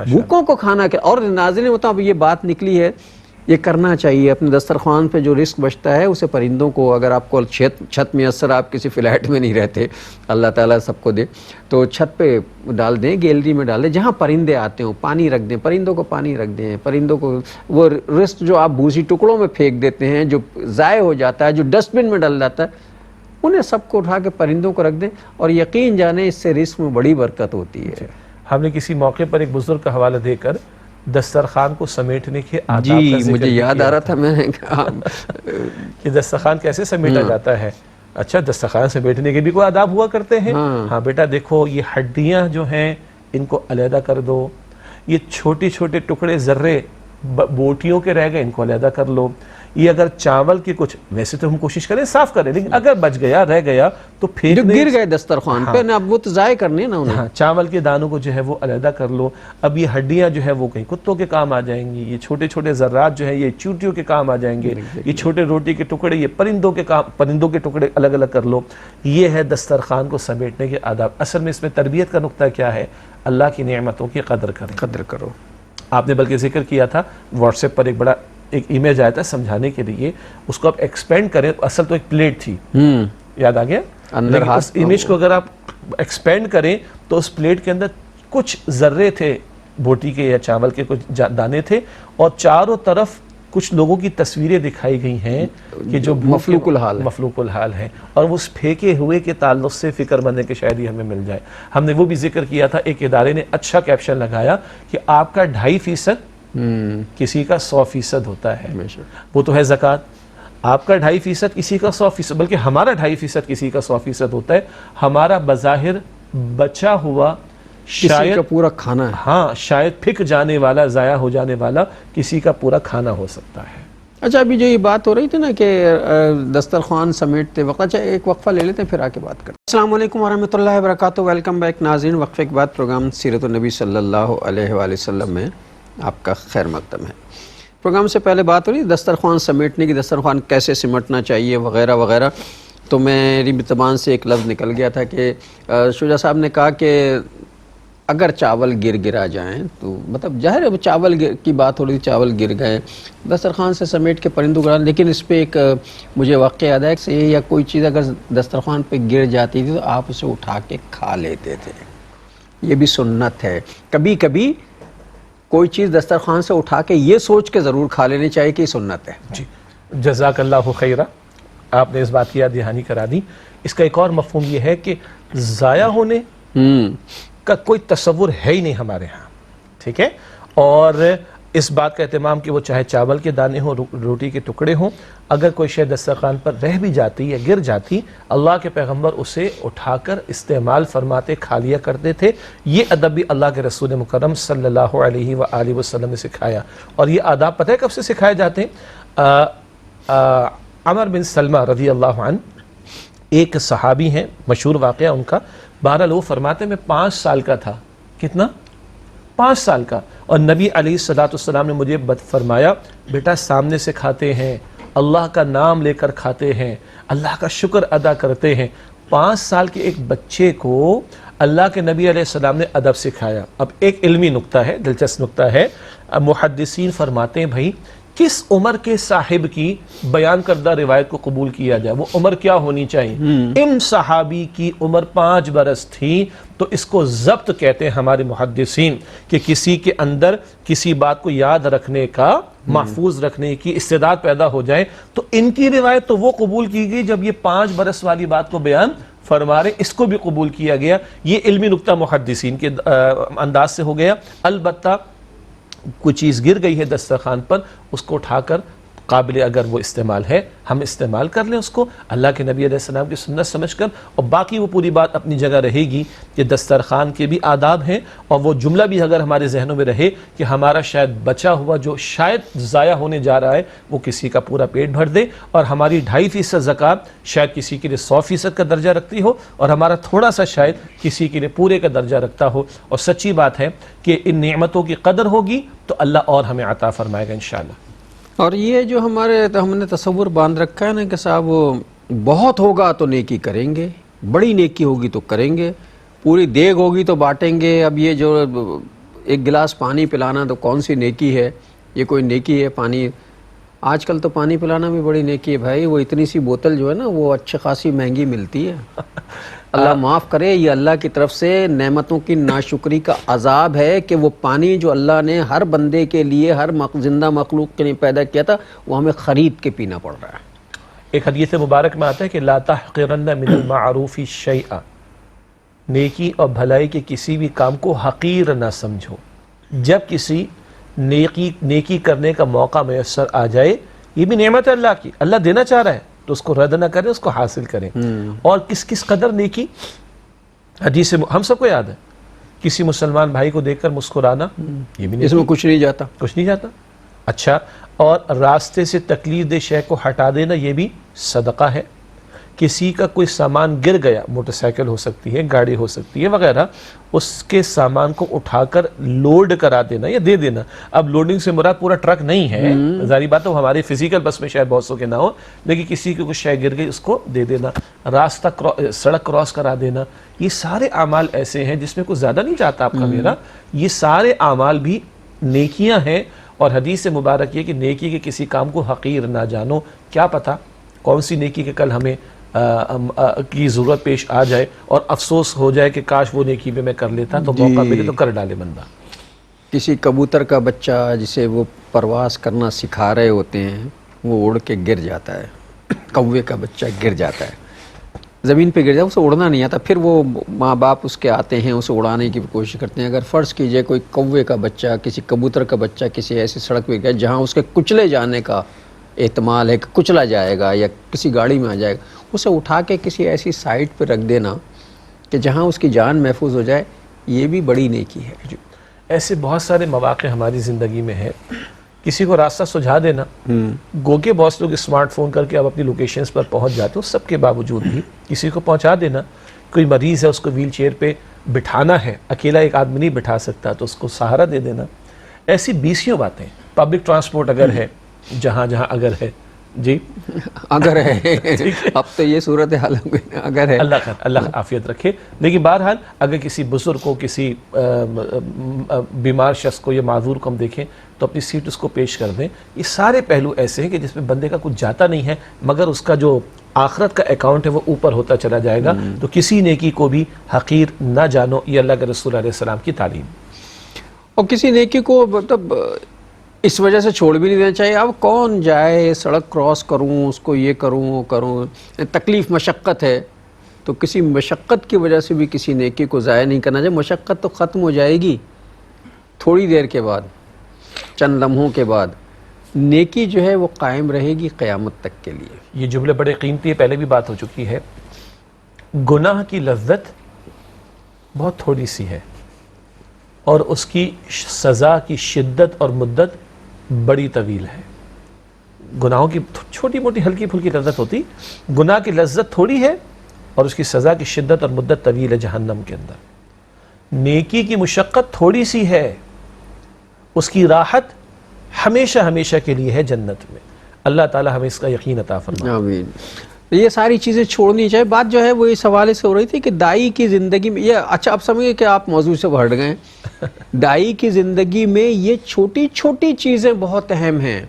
بھوکوں کو کھانا. اور ناظرین ہوتا اب یہ بات نکلی ہے، یہ کرنا چاہیے. اپنے دسترخوان پہ جو رزق بچتا ہے اسے پرندوں کو، اگر آپ کو چھت میسر، آپ کسی فلیٹ میں نہیں رہتے، اللہ تعالیٰ سب کو دے، تو چھت پہ ڈال دیں، گیلری میں ڈال دیں جہاں پرندے آتے ہوں. پانی رکھ دیں، پرندوں کو پانی رکھ دیں. پرندوں کو وہ رزق جو آپ بھوسی ٹکڑوں میں پھینک دیتے ہیں، جو ضائع ہو جاتا ہے، جو ڈسٹ بن میں ڈل جاتا ہے، انہیں سب کو اٹھا کے پرندوں کو رکھ دیں. اور یقین جانیں اس سے رزق میں بڑی برکت ہوتی ہے. ہم نے کسی موقع پر ایک بزرگ کا حوالہ دے کر دسترخوان کو سمیٹنے کے آداب کا جی ذکر مجھے یاد آ رہا تھا. میں نے کہا کہ دسترخوان کیسے سمیٹا جاتا ہے. اچھا دسترخوان سمیٹنے کے بھی کوئی آداب ہوا کرتے ہیں. ہاں بیٹا دیکھو یہ ہڈیاں جو ہیں ان کو علیحدہ کر دو. یہ چھوٹے چھوٹے ٹکڑے ذرے بوٹیوں کے رہ گئے ان کو علیحدہ کر لو. یہ اگر چاول کے کچھ، ویسے تو ہم کوشش کریں صاف کریں، لیکن اگر بچ گیا رہ گیا تو پھر جو گر گئے دسترخوان پہ نا، اب وہ تو ضائع کرنے نا انہیں. چاول کے دانوں کو جو ہے وہ علیحدہ کر لو. اب یہ ہڈیاں جو ہے وہ کہیں کتوں کے کام آ جائیں گی، یہ چھوٹے چھوٹے ذرات جو ہے یہ چیونٹیوں کے کام آ جائیں گے، یہ چھوٹے روٹی کے ٹکڑے یہ پرندوں کے ٹکڑے الگ الگ کر لو. یہ ہے دسترخوان کو سمیٹنے کے آداب. اصل میں اس میں تربیت کا نقطہ کیا ہے؟ اللہ کی نعمتوں کی قدر کرو. آپ نے بلکہ ذکر کیا تھا واٹس ایپ پر ایک ایمیج آیا تھا سمجھانے کے لیے، اس کو آپ ایکسپینڈ کریں. اصل تو ایک پلیٹ تھی، یاد آ گیا، لیکن اس امیج کو اگر آپ ایکسپینڈ کریں تو اس پلیٹ کے اندر کچھ ذرے تھے بوٹی کے یا چاول کے، کچھ دانے تھے، اور چاروں طرف کچھ لوگوں کی تصویریں دکھائی گئی ہیں کہ جو مفلوق الحال ہے. اور وہ اس پھینکے ہوئے کے تعلق سے فکر مند ہے کہ شاید ہی ہمیں مل جائے. ہم نے وہ بھی ذکر کیا تھا، ایک ادارے نے اچھا کیپشن لگایا کہ آپ کا 2.5% کسی کا 100% ہوتا ہے. وہ تو ہے زکوٰۃ. آپ کا 2.5% کسی کا 100%، بلکہ ہمارا 2.5% کسی کا 100% ہوتا ہے. ہمارا بظاہر بچا ہوا شاید کا پورا کھانا ہے، ہاں شاید پھک جانے والا، ضائع ہو جانے والا کسی کا پورا کھانا ہو سکتا ہے. اچھا ابھی جو یہ بات ہو رہی تھی نا کہ دسترخوان سمیٹتے وقت، اچھا ایک وقفہ لے لیتے ہیں پھر آ کے بات کرتے ہیں. السلام علیکم ورحمۃ اللہ وبرکاتہ. ویلکم بیک ناظرین. وقفے کے بعد پروگرام سیرت النبی صلی اللہ علیہ وآلہ وسلم میں آپ کا خیر مقدم ہے. پروگرام سے پہلے بات ہو رہی دسترخوان سمیٹنے کی، دسترخوان کیسے سمٹنا چاہیے وغیرہ وغیرہ. تو میری زبان سے ایک لفظ نکل گیا تھا کہ شجاع صاحب نے کہا کہ اگر چاول گرا جائیں تو مطلب ظاہر ہے چاول کی بات ہو رہی تھی، چاول گر گئے دسترخوان سے سمیٹ کے پرندوں کو، لیکن اس پہ ایک مجھے واقعہ یاد ہے کہ یا کوئی چیز اگر دسترخوان پہ گر جاتی تھی تو آپ اسے اٹھا کے کھا لیتے تھے. یہ بھی سنت ہے. کبھی کبھی کوئی چیز دسترخوان سے اٹھا کے یہ سوچ کے ضرور کھا لینی چاہیے کہ یہ سنت ہے. جی جزاک اللہ خیرہ، آپ نے اس بات کی یاد دہانی کرا دی. اس کا ایک اور مفہوم یہ ہے کہ ضائع ہونے کا کوئی تصور ہے ہی نہیں ہمارے ہاں، ٹھیک ہے. اور اس بات کا اہتمام کہ وہ چاہے چاول کے دانے ہوں، روٹی کے ٹکڑے ہوں، اگر کوئی شے دسترخوان پر رہ بھی جاتی یا گر جاتی، اللہ کے پیغمبر اسے اٹھا کر استعمال فرماتے، کھا لیا کرتے تھے. یہ ادب بھی اللہ کے رسول مکرم صلی اللہ علیہ وآلہ وسلم نے سکھایا. اور یہ آداب پتہ ہے کب سے سکھائے جاتے ہیں؟ عمر بن سلمہ رضی اللہ عنہ ایک صحابی ہیں، مشہور واقعہ ان کا. بہرحال وہ فرماتے میں 5 سال کا تھا. کتنا؟ 5 سال کا. اور نبی علیہ السلام نے مجھے فرمایا بیٹا سامنے سے کھاتے ہیں، اللہ کا نام لے کر کھاتے ہیں، اللہ کا شکر ادا کرتے ہیں. 5 سال کے ایک بچے کو اللہ کے نبی علیہ السلام نے ادب سکھایا. اب ایک علمی نکتہ ہے، دلچسپ نکتہ ہے. محدثین فرماتے ہیں بھائی کس عمر کے صاحب کی بیان کردہ روایت کو قبول کیا جائے، وہ عمر کیا ہونی چاہیے؟ ان صحابی کی عمر 5 برس تھی. تو اس کو ضبط کہتے ہیں ہمارے محدثین، کہ کسی کے اندر کسی بات کو یاد رکھنے کا، محفوظ رکھنے کی استعداد پیدا ہو جائے. تو ان کی روایت تو وہ قبول کی گئی جب یہ 5 برس والی بات کو بیان فرما رہے، اس کو بھی قبول کیا گیا. یہ علمی نکتہ محدثین کے انداز سے ہو گیا. البتہ کوئی چیز گر گئی ہے دسترخوان پر، اس کو اٹھا کر قابل اگر وہ استعمال ہے ہم استعمال کر لیں اس کو اللہ کے نبی علیہ السلام کی سنت سمجھ کر. اور باقی وہ پوری بات اپنی جگہ رہے گی کہ دسترخوان کے بھی آداب ہیں. اور وہ جملہ بھی اگر ہمارے ذہنوں میں رہے کہ ہمارا شاید بچا ہوا جو شاید ضائع ہونے جا رہا ہے وہ کسی کا پورا پیٹ بھر دے، اور ہماری 2.5% زکوٰۃ شاید کسی کے لیے 100% کا درجہ رکھتی ہو، اور ہمارا تھوڑا سا شاید کسی کے لیے پورے کا درجہ رکھتا ہو. اور سچی بات ہے کہ ان نعمتوں کی قدر ہوگی تو اللہ اور ہمیں عطا فرمائے گا انشاءاللہ. اور یہ جو ہم نے تصور باندھ رکھا ہے نا کہ صاحب وہ بہت ہوگا تو نیکی کریں گے، بڑی نیکی ہوگی تو کریں گے، پوری دیگ ہوگی تو بانٹیں گے. اب یہ جو ایک گلاس پانی پلانا تو کون سی نیکی ہے؟ یہ کوئی نیکی ہے پانی؟ آج کل تو پانی پلانا بھی بڑی نیکی ہے بھائی. وہ اتنی سی بوتل جو ہے نا وہ اچھی خاصی مہنگی ملتی ہے. اللہ معاف کرے، یہ اللہ کی طرف سے نعمتوں کی ناشکری کا عذاب ہے کہ وہ پانی جو اللہ نے ہر بندے کے لیے، ہر زندہ مخلوق کے لیے پیدا کیا تھا، وہ ہمیں خرید کے پینا پڑ رہا ہے. ایک حدیث مبارک میں آتا ہے کہ لا تحقرن من المعروف شیئا، نیکی اور بھلائی کے کسی بھی کام کو حقیر نہ سمجھو. جب کسی نیکی کرنے کا موقع میسر آ جائے، یہ بھی نعمت ہے اللہ کی، اللہ دینا چاہ رہا ہے تو اس کو رد نہ کریں، اس کو حاصل کریں. اور کس قدر نیکی، حدیث ہم سب کو یاد ہے، کسی مسلمان بھائی کو دیکھ کر مسکرانا، یہ بھی اس میں کچھ نہیں جاتا، کچھ نہیں جاتا. اچھا، اور راستے سے تکلیف دہ شے کو ہٹا دینا یہ بھی صدقہ ہے. کسی کا کوئی سامان گر گیا، موٹر سائیکل ہو سکتی ہے، گاڑی ہو سکتی ہے وغیرہ، اس کے سامان کو اٹھا کر لوڈ کرا دینا یا دے دینا. اب لوڈنگ سے مراد پورا ٹرک نہیں ہے، ظاہری بات ہے ہمارے فزیکل بس میں شاید بہت سو کے نہ ہو، لیکن کسی کی کوئی شے گر گئی اس کو دے دینا، راستہ سڑک کراس کرا دینا. یہ سارے اعمال ایسے ہیں جس میں کوئی زیادہ نہیں چاہتا آپ کا میرا، یہ سارے اعمال بھی نیکیاں ہیں. اور حدیث مبارک یہ کہ نیکی کے کسی کام کو حقیر نہ جانو. کیا پتہ کون سی نیکی کے کل ہمیں کی ضرورت پیش آ جائے اور افسوس ہو جائے کہ کاش وہ نیکی بھی میں کر لیتا، تو موقع ملے تو کر ڈالے بندہ. کسی کبوتر کا بچہ جسے وہ پرواز کرنا سکھا رہے ہوتے ہیں وہ اڑ کے گر جاتا ہے، کوے کا بچہ گر جاتا ہے، زمین پہ گر جاتا ہے، اسے اڑنا نہیں آتا. پھر وہ ماں باپ اس کے آتے ہیں، اسے اڑانے کی کوشش کرتے ہیں. اگر فرض کیجئے کوئی کوے کا بچہ، کسی کبوتر کا بچہ کسی ایسی سڑک پہ گیا جہاں اس کے کچلے جانے کا احتمال ہے کہ کچلا جائے گا یا کسی گاڑی میں آ جائے گا، اسے اٹھا کے کسی ایسی سائٹ پہ رکھ دینا کہ جہاں اس کی جان محفوظ ہو جائے، یہ بھی بڑی نیکی ہے. ایسے بہت سارے مواقع ہماری زندگی میں ہیں. کسی کو راستہ سجھا دینا، گو کہ بہت لوگ اسمارٹ فون کر کے اب اپنی لوکیشنز پر پہنچ جاتے ہیں، سب کے باوجود بھی کسی کو پہنچا دینا. کوئی مریض ہے، اس کو ویل چیئر پہ بٹھانا ہے، اکیلا ایک آدمی نہیں بٹھا سکتا تو اس کو سہارا دے دینا. ایسی بیسیوں باتیں. پبلک ٹرانسپورٹ اگر ہے، جہاں اگر ہے، جی اگر ہے، اب تو یہ صورتحال اگر ہے، اللہ عافیت رکھے. لیکن بہرحال اگر کسی بزرگ کو، کسی بیمار شخص کو یا معذور کو ہم دیکھیں تو اپنی سیٹ اس کو پیش کر دیں. یہ سارے پہلو ایسے ہیں کہ جس میں بندے کا کچھ جاتا نہیں ہے، مگر اس کا جو آخرت کا اکاؤنٹ ہے وہ اوپر ہوتا چلا جائے گا. تو کسی نیکی کو بھی حقیر نہ جانو، یہ اللہ کے رسول علیہ السلام کی تعلیم. اور کسی نیکی کو مطلب اس وجہ سے چھوڑ بھی نہیں دینا چاہیے. اب کون جائے سڑک کراس کروں, اس کو یہ کروں وہ کروں, تکلیف مشقت ہے, تو کسی مشقت کی وجہ سے بھی کسی نیکی کو ضائع نہیں کرنا چاہیے. مشقت تو ختم ہو جائے گی تھوڑی دیر کے بعد, چند لمحوں کے بعد. نیکی جو ہے وہ قائم رہے گی قیامت تک کے لیے. یہ جملے بڑے قیمتی ہے, پہلے بھی بات ہو چکی ہے. گناہ کی لذت بہت تھوڑی سی ہے اور اس کی سزا کی شدت اور مدت بڑی طویل ہے. گناہوں کی چھوٹی موٹی ہلکی پھلکی لذت ہوتی, گناہ کی لذت تھوڑی ہے اور اس کی سزا کی شدت اور مدت طویل ہے جہنم کے اندر. نیکی کی مشقت تھوڑی سی ہے, اس کی راحت ہمیشہ ہمیشہ کے لیے ہے جنت میں. اللہ تعالی ہمیں اس کا یقین عطا فرمائے. آمین. یہ ساری چیزیں چھوڑنی چاہیے. بات جو ہے وہ اس حوالے سے ہو رہی تھی کہ دائی کی زندگی میں یہ, اچھا اب سمجھے کہ آپ موضوع سے ہٹ گئے. دائی کی زندگی میں یہ چھوٹی چھوٹی چیزیں بہت اہم ہیں.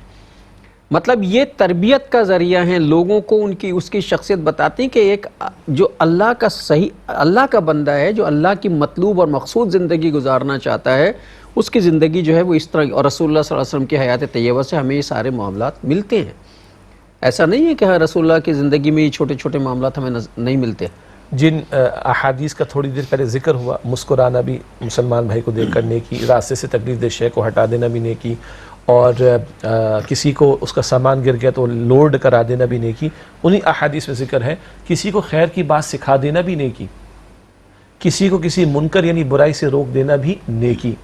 مطلب یہ تربیت کا ذریعہ ہیں, لوگوں کو ان کی اس کی شخصیت بتاتی ہیں کہ ایک جو اللہ کا صحیح اللہ کا بندہ ہے, جو اللہ کی مطلوب اور مقصود زندگی گزارنا چاہتا ہے, اس کی زندگی جو ہے وہ اس طرح. اور رسول اللہ صلی اللہ علیہ وسلم کی حیات طیبہ سے ہمیں یہ سارے معاملات ملتے ہیں. ایسا نہیں ہے کہ رسول اللہ کی زندگی میں یہ چھوٹے چھوٹے معاملات ہمیں نہیں ملتے. جن احادیث کا تھوڑی دیر پہلے ذکر ہوا, مسکرانا بھی مسلمان بھائی کو دیکھ کر نیکی, راستے سے تکلیف دہ شے کو ہٹا دینا بھی نیکی, اور کسی کو اس کا سامان گر گیا تو لوڈ کرا دینا بھی نیکی. انہی احادیث میں ذکر ہے کسی کو خیر کی بات سکھا دینا بھی نیکی, کسی کو کسی منکر یعنی برائی سے روک دینا بھی نیکی.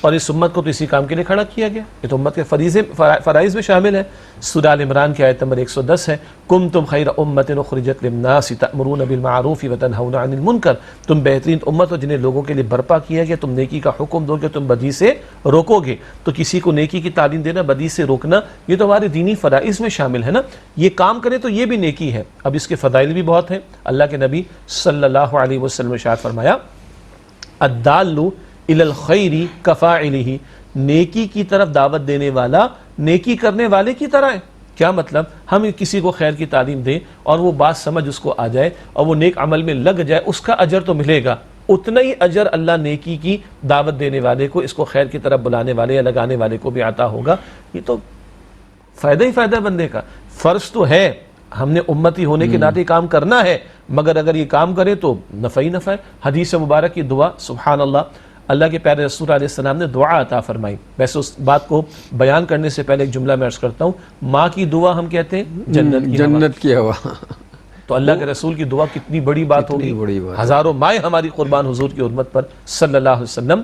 اور اس امت کو تو اسی کام کے لیے کھڑا کیا گیا, یہ تو امت کے فرائض میں شامل ہے. سورہ آل عمران کی آیت نمبر 110 ہے, کنتم خیر امت اخرجت للناس تأمرون بالمعروف وتنہون عن المنکر, تم بہترین امت ہو جنہیں لوگوں کے لیے برپا کیا گیا, تم نیکی کا حکم دو گے, تم بدی سے روکو گے. تو کسی کو نیکی کی تعلیم دینا, بدی سے روکنا, یہ تو ہمارے دینی فرائض میں شامل ہے نا. یہ کام کرے تو یہ بھی نیکی ہے. اب اس کے فضائل بھی بہت ہیں. اللہ کے نبی صلی اللہ علیہ وسلم نے ارشاد فرمایا, الدال الی الخیر کفاعلہ, نیکی کی طرف دعوت دینے والا نیکی کرنے والے کی طرح ہے. کیا مطلب؟ ہم کسی کو خیر کی تعلیم دیں اور وہ بات سمجھ اس کو آ جائے اور وہ نیک عمل میں لگ جائے, اس کا اجر تو ملے گا, اتنا ہی اجر اللہ نیکی کی دعوت دینے والے کو, اس کو خیر کی طرف بلانے والے یا لگانے والے کو بھی عطا ہوگا. یہ تو فائدہ ہی فائدہ بندے کا. فرض تو ہے, ہم نے امتی ہونے کے ناطے کام کرنا ہے, مگر اگر یہ کام کرے تو نفع ہی نفع ہے. حدیث مبارک کی دعا, سبحان اللہ, اللہ کے پیارے رسول علیہ السلام نے دعا عطا فرمائی. ویسے اس بات کو بیان کرنے سے پہلے ایک جملہ میں عرض کرتا ہوں, ماں کی دعا ہم کہتے ہیں جنت کی ہوا. تو اللہ کے رسول کی دعا کتنی بڑی بات ہوگی. ہزاروں مائیں ہماری قربان حضور کی حرمت پر صلی اللہ علیہ وسلم.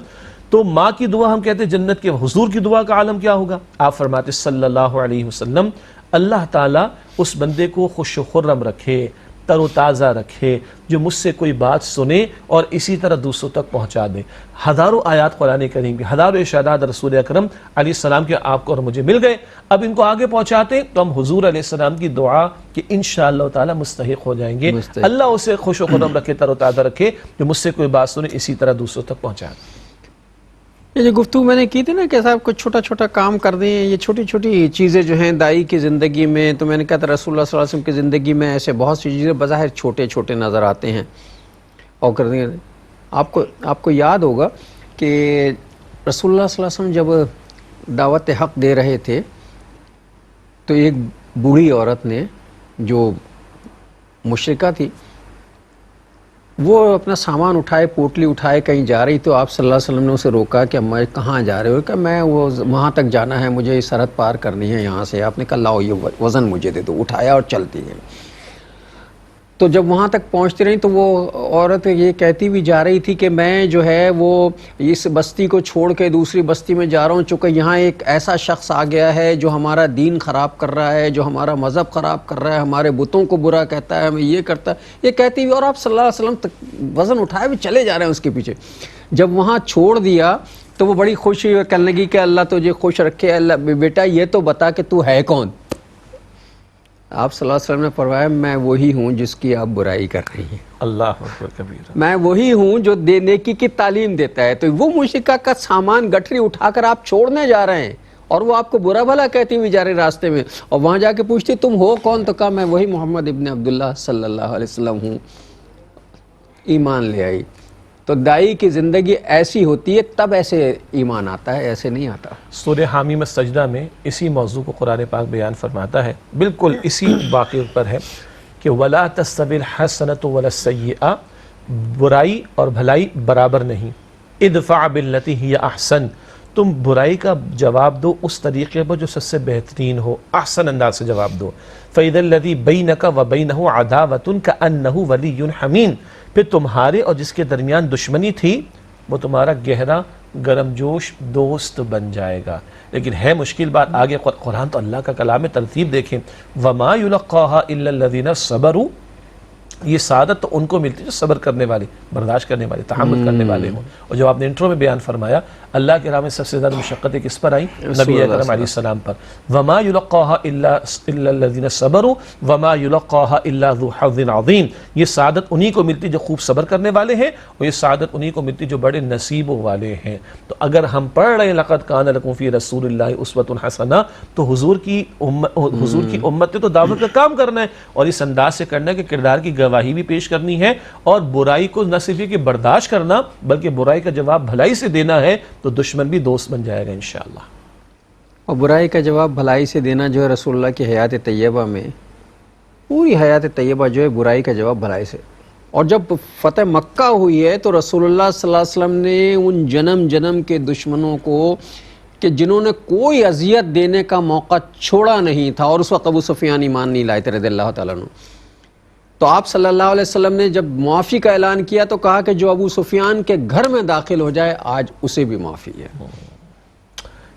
تو ماں کی دعا ہم کہتے ہیں جنت کے, حضور کی دعا کا عالم کیا ہوگا. آپ فرماتے صلی اللہ علیہ وسلم, اللہ تعالیٰ اس بندے کو خوش و خرم رکھے, تر و تازہ رکھے, جو مجھ سے کوئی بات سنے اور اسی طرح دوسروں تک پہنچا دے. ہزاروں آیات قرآن کریم کی, ہزاروں ارشادات رسول اکرم علیہ السلام کے آپ کو اور مجھے مل گئے. اب ان کو آگے پہنچاتے تو ہم حضور علیہ السلام کی دعا کہ انشاءاللہ تعالی مستحق ہو جائیں گے. اللہ اسے خوش و خرم رکھے, تر و تازہ رکھے, جو مجھ سے کوئی بات سنے اسی طرح دوسروں تک پہنچا دے. یہ جو گفتگو میں نے کی تھی نا کہ صاحب کچھ چھوٹا چھوٹا کام کر دیں, یہ چھوٹی چھوٹی چیزیں جو ہیں دائی کی زندگی میں, تو میں نے کہا تھا رسول اللہ صلی اللہ علیہ وسلم کی زندگی میں ایسے بہت سی چیزیں بظاہر چھوٹے چھوٹے نظر آتے ہیں اور کر دیں. آپ کو یاد ہوگا کہ رسول اللہ صلی اللہ علیہ وسلم جب دعوت حق دے رہے تھے تو ایک بوڑھی عورت نے جو مشرکہ تھی, وہ اپنا سامان اٹھائے, پوٹلی اٹھائے کہیں جا رہی, تو آپ صلی اللہ علیہ وسلم نے اسے روکا کہ میں کہاں جا رہے ہو, کہ میں وہاں تک جانا ہے, مجھے یہ سرحد پار کرنی ہے یہاں سے. آپ نے کہا لاؤ یہ وزن مجھے دے دو, اٹھایا اور چلتی ہے. تو جب وہاں تک پہنچتی رہی تو وہ عورت یہ کہتی بھی جا رہی تھی کہ میں جو ہے وہ اس بستی کو چھوڑ کے دوسری بستی میں جا رہا ہوں, چونکہ یہاں ایک ایسا شخص آ گیا ہے جو ہمارا دین خراب کر رہا ہے, جو ہمارا مذہب خراب کر رہا ہے, ہمارے بتوں کو برا کہتا ہے, ہمیں یہ کرتا ہے, یہ کہتی ہوئی, اور آپ صلی اللہ علیہ وسلم وزن اٹھائے بھی چلے جا رہے ہیں اس کے پیچھے. جب وہاں چھوڑ دیا تو وہ بڑی خوشی کہنے لگی کہ اللہ تجھے خوش رکھے. اللہ بیٹا یہ تو بتا کہ تو ہے کون. آپ صلی اللہ علیہ وسلم نے فرمایا میں وہی ہوں جس کی آپ برائی کر رہی ہیں. اللہ اکبر کبیرہ. میں وہی ہوں جو نیکی کی تعلیم دیتا ہے. تو وہ مشرکہ کا سامان گٹھری اٹھا کر آپ چھوڑنے جا رہے ہیں اور وہ آپ کو برا بھلا کہتی ہوئی جا رہے راستے میں, اور وہاں جا کے پوچھتی تم ہو کون, تو کہا میں وہی محمد ابن عبداللہ صلی اللہ علیہ وسلم ہوں. ایمان لے آئی. تو دائی کی زندگی ایسی ہوتی ہے تب ایسے ایمان آتا ہے, ایسے نہیں آتا. سورہ حامیم السجدہ میں اسی موضوع کو قرآن پاک بیان فرماتا ہے, بالکل اسی واقعے پر ہے کہ وَلَا تَسْتَوِي الْحَسَنَةُ وَلَا السَّيِّئَةُ, برائی اور بھلائی برابر نہیں. ادفع باللتی ہی احسن, تم برائی کا جواب دو اس طریقے پر جو سب سے بہترین ہو, احسن انداز سے جواب دو. فَإِذَا الَّذِي بَيْنَكَ وَبَيْنَهُ عَدَاوَةٌ كَأَنَّهُ وَلِيٌّ حَمِيمٌ, پھر تمہارے اور جس کے درمیان دشمنی تھی وہ تمہارا گہرا گرم جوش دوست بن جائے گا. لیکن ہے مشکل بات آگے, قرآن تو اللہ کا کلام ہے, ترتیب دیکھیں. وَمَا يُلَقَّاهَا إِلَّا الَّذِينَ صَبَرُوا, یہ سعادت تو ان کو ملتی جو صبر کرنے والے, برداشت کرنے والے, تحمل کرنے والے ہوں. اور جب آپ نے انٹرو میں بیان فرمایا اللہ کے راہ میں سب سے زیادہ مشقتیں کس پر آئیں؟ نبی اکرم علیہ السلام پر. وما يلقاها الا الذين صبروا وما يلقاها الا ذو حظ عظیم, یہ سعادت انہی کو ملتی جو خوب صبر کرنے والے ہیں, اور یہ سعادت انہی کو ملتی جو بڑے نصیبوں والے ہیں. تو اگر ہم پڑھ رہے ہیں لقد کان لکم فی رسول اللہ اسوۃ حسنہ, تو حضور کی امت نے تو دعوت کا کام کرنا ہے, اور اس انداز سے کرنا ہے کہ کردار کی گواہی بھی پیش کرنی ہے, اور برائی کو نہ صرف یہ کہ برداشت کرنا بلکہ برائی کا جواب بھلائی سے دینا ہے, تو دشمن بھی دوست بن جائے گا انشاءاللہ. اور برائی کا جواب بھلائی سے دینا جو ہے رسول اللہ کی حیات طیبہ میں, پوری حیات طیبہ جو ہے برائی کا جواب بھلائی سے. اور جب فتح مکہ ہوئی ہے تو رسول اللہ صلی اللہ علیہ وسلم نے ان جنم جنم کے دشمنوں کو کہ جنہوں نے کوئی اذیت دینے کا موقع چھوڑا نہیں تھا, اور اس وقت ابو سفیان ایمان نہیں لائے تھے رضی اللہ تعالیٰ عنہ, تو آپ صلی اللہ علیہ وسلم نے جب معافی کا اعلان کیا تو کہا کہ جو ابو سفیان کے گھر میں داخل ہو جائے آج اسے بھی معافی ہے.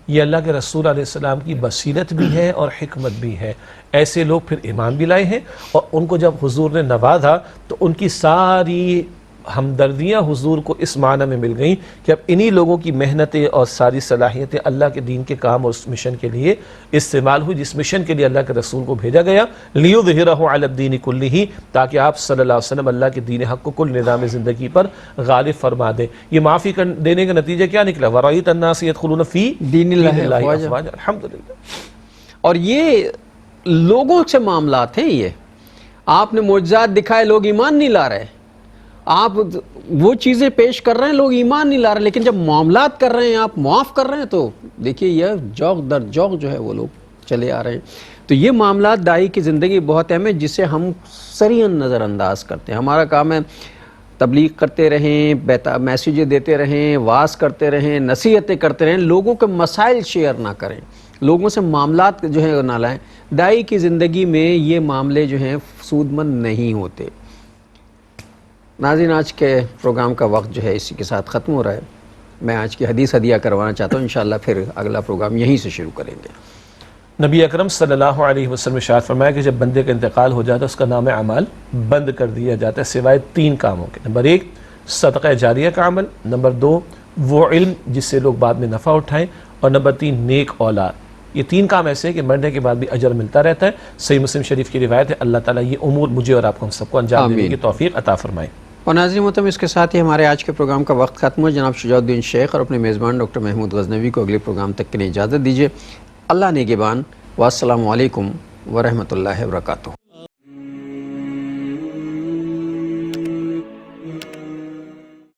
یہ اللہ کے رسول علیہ السلام کی بصیرت بھی ہے اور حکمت بھی ہے. ایسے لوگ پھر ایمان بھی لائے ہیں, اور ان کو جب حضور نے نوازا تو ان کی ساری ہمدردیاں حضور کو اس معنی میں مل گئیں کہ اب انہی لوگوں کی محنتیں اور ساری صلاحیتیں اللہ کے دین کے کام اور اس مشن کے لیے استعمال ہوئی جس مشن کے لیے اللہ کے رسول کو بھیجا گیا. لِيُظْهِرَهُ عَلَى الدِّينِ كُلِّهِ, تاکہ آپ صلی اللہ علیہ وسلم اللہ کے دین حق کو کل نظام زندگی پر غالب فرما دیں. یہ معافی دینے کا نتیجہ کیا نکلا؟ وَرَأَيْتَ النَّاسَ يَدْخُلُونَ فِي دین اللہ افواجا. الحمدللہ. اور یہ لوگوں سے معاملات ہیں, یہ آپ نے معجزات دکھائے لوگ ایمان نہیں لا رہے, آپ وہ چیزیں پیش کر رہے ہیں لوگ ایمان نہیں لا رہے, لیکن جب معاملات کر رہے ہیں آپ معاف کر رہے ہیں تو دیکھیے یہ جوق در جوق جو ہے وہ لوگ چلے آ رہے ہیں. تو یہ معاملات داعی کی زندگی بہت اہم ہے جسے ہم سریعاً نظر انداز کرتے ہیں. ہمارا کام ہے تبلیغ کرتے رہیں, میسیجیں دیتے رہیں, واعظ کرتے رہیں, نصیحتیں کرتے رہیں, لوگوں کے مسائل شیئر نہ کریں, لوگوں سے معاملات جو ہیں نہ لائیں. داعی کی زندگی میں یہ معاملے جو ہیں سود مند نہیں ہوتے. ناظرین آج کے پروگرام کا وقت جو ہے اسی کے ساتھ ختم ہو رہا ہے. میں آج کی حدیث ہدیہ کروانا چاہتا ہوں, انشاءاللہ پھر اگلا پروگرام یہیں سے شروع کریں گے. نبی اکرم صلی اللہ علیہ وسلم ارشاد فرمایا کہ جب بندے کا انتقال ہو جاتا ہے اس کا نام اعمال بند کر دیا جاتا ہے سوائے 3 کاموں کے. نمبر 1 صدقہ جاریہ کا عمل, نمبر 2 وہ علم جس سے لوگ بعد میں نفع اٹھائیں, اور نمبر 3 نیک اولاد. یہ 3 کام ایسے ہیں کہ مرنے کے بعد بھی اجر ملتا رہتا ہے. صحیح مسلم شریف کی روایت ہے. اللہ تعالیٰ یہ امور مجھے اور آپ کو ہم سب کو انجام دینے کی توفیق عطا فرمائے. اور ناظرین محترم اس کے ساتھ ہی ہمارے آج کے پروگرام کا وقت ختم ہوا. جناب شجاع الدین شیخ اور اپنے میزبان ڈاکٹر محمود غزنوی کو اگلے پروگرام تک کے لیے اجازت دیجیے. اللہ نگہبان. والسلام علیکم ورحمۃ اللہ وبرکاتہ.